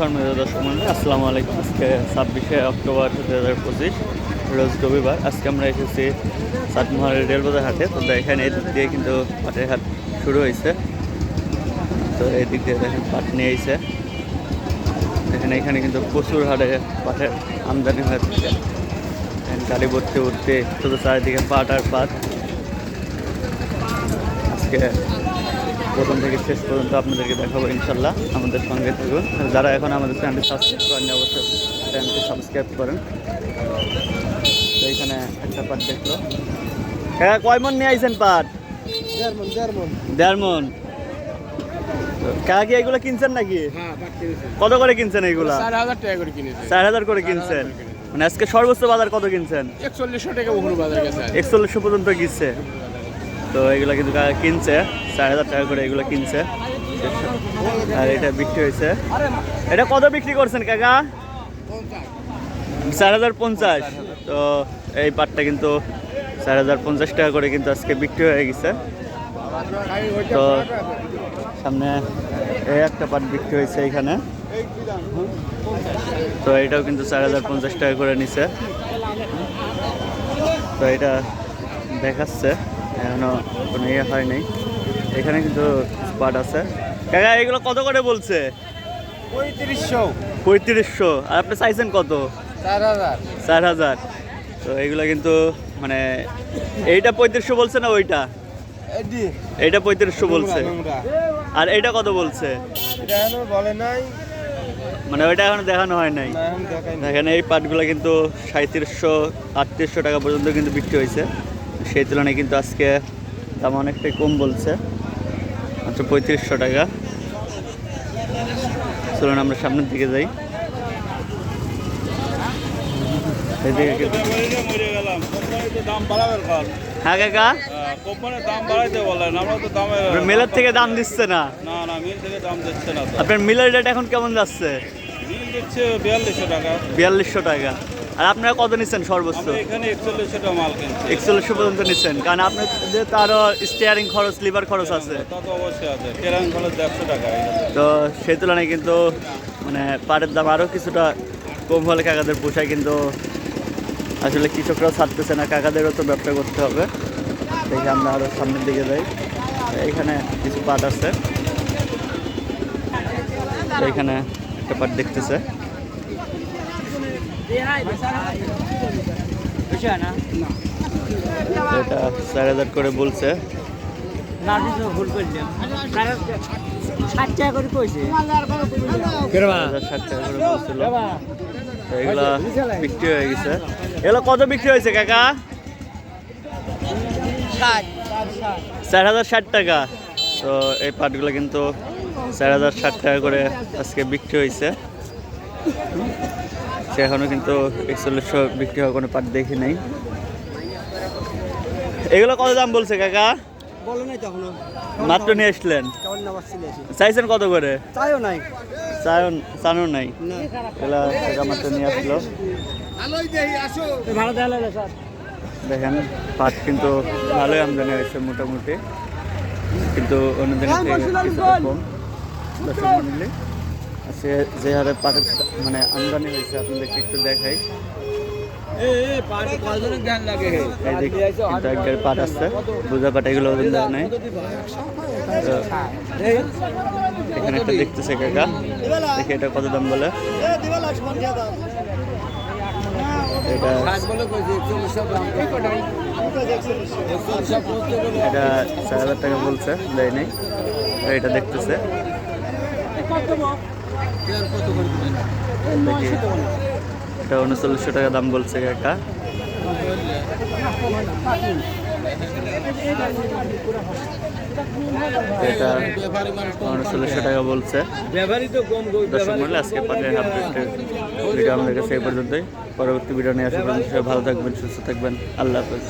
সম্মানিত দর্শক মণ্ডলী, আসসালামু আলাইকুম। আজকে 26শে অক্টোবর 2025 রোজ রবিবার। আজকে আমরা এসেছি চাটমোহরের রেলবাজার হাটে। তো দেখেন এদিক দিয়ে কিন্তু পাটের হাট শুরু হয়েছে। তো এই দিক দিয়ে দেখেন পাট নিয়ে এসে দেখেন এখানে কিন্তু প্রচুর হারে পাটের আমদানি হয়েছে। গাড়ি ভর্তি উঠতে শুধু চারিদিকে পাট আর পাট। আজকে প্রথম থেকে শেষ পর্যন্ত আপনাদেরকে দেখাবো ইনশাল্লাহ। আমাদের সঙ্গে থাকুন। যারা এখন আমাদের চ্যানেলটি সাবস্ক্রাইব করেন অবশ্যই চ্যানেলটি সাবস্ক্রাইব করেন। তো এইখানে একটা পাট দেখলো। হ্যাঁ, কয় মন নিয়ে আইছেন পাট? 1.5 মন। কাকি এগুলো কিনছেন নাকি? কত করে কিনছেন এগুলা? 4,000 টাকা করে কিনেছে। 4,000 করে কিনছেন। মানে আজকে সর্বোচ্চ বাজার কত কিনছেন? 4100 টাকা উপর বাজার গেছে। 4100 পর্যন্ত গিয়েছে। তো এগুলা কিন্তু কিনছে 4,000 টাকা করে এগুলো কিনছে। আর এটা বিক্রি হয়েছে। এটা কত বিক্রি করছেন কাকা? 4,050। তো এই পাটটা কিন্তু 4,050 টাকা করে কিন্তু আজকে বিক্রি হয়ে গেছে। তো সামনে এই একটা পাট বিক্রি হয়েছে এইখানে। তো এটাও কিন্তু 4,050 টাকা করে নিছে। তো এটা দেখাচ্ছে এখনো কোনো ইয়ে হয় নাই। এখানে কিন্তু পাট আছে। কাকা এগুলো কত করে বলছে? 3500। আর আপনি চাইছেন কত? 4,000। তো এইগুলো কিন্তু মানে এইটা 3500 বলছে না ওইটা? এইটা 3500 বলছে। আর এইটা কত বলছে? মানে ওইটা এখনো দেখানো হয় নাই। এখানে এই পাটগুলো কিন্তু 3700-3800 টাকা পর্যন্ত কিন্তু বিক্রি হয়েছে। সেই তুলনায় কিন্তু আজকে দাম অনেকটাই কম বলছে, মাত্র 3500 টাকা। চলুন আমরা সামনের দিকে যাই। হ্যাঁ কাকা, মিলের থেকে দাম দিচ্ছে না? আপনার মিলের রেট এখন কেমন যাচ্ছে? 4200 টাকা। আর আপনারা কত নিচ্ছেন সর্বোচ্চ? 4100 পর্যন্ত নিচ্ছেন, কারণ আপনার যে তারও স্টিয়ারিং খরচ, লিভার খরচ আছে। তো সেই তুলনায় কিন্তু মানে পাটের দাম আরও কিছুটা কম হলে কাকাদের পোষায়, কিন্তু আসলে কৃষকরাও ছাড়তেছে না, কাকাদেরও তো ব্যবসা করতে হবে। দেখে আমরা আরও সামনের দিকে যাই। এইখানে কিছু পাট আছে। এইখানে একটা পাট দেখতেছে। এটা 4,000 করে বলছে। 60 টাকা করে কইছে। 60 টাকা করে বলছিল। এগুলা বিক্রি হয়ে গেছে। এগুলো কত বিক্রি হয়েছে কাকা? 4,060 টাকা। তো এই পাটগুলো কিন্তু 4,060 টাকা করে আজকে বিক্রি হয়েছে। সে এখনো কিন্তু 4100 বিক্রি হওয়ার কোনো পাট দেখি নাই। এগুলো কত দাম বলছে কাকা? বলো নাই তখন, মাত্র নিয়ে আসলেন। চাইছেন কত করে? চানো নাই। এগুলা টাকা মাত্র নিয়ে আসলো। দেখেন পাট কিন্তু ভালোই আমদানি হয়েছে মোটামুটি, কিন্তু অন্য দিনের থেকে কিছুটা কম। দর্শক মণ্ডলী, আজকে যে হারে পাটের মানে আমদানি হয়েছে আপনাদেরকে একটু দেখাই। কিন্তু এক পাট আছে, বোঝা পাট, এগুলো ওজন দেওয়া নাই। এখানে একটা দেখতেছে কাকা, দেখে এটা কত দাম বলে। এটা 4,000 টাকা বলছে, দেয় নাই। এটা দেখতেছে, এটা 3900 টাকা দাম বলছে কাকা। এটা 3900 টাকা বলছে। দর্শক মণ্ডলী, আজকে পাটের আপডেটের ভিডিও আমাদের কাছে এই পর্যন্তই। পরবর্তী ভিডিও নিয়ে আসা পর্যন্ত ভালো থাকবেন, সুস্থ থাকবেন। আল্লাহ হাফেজ।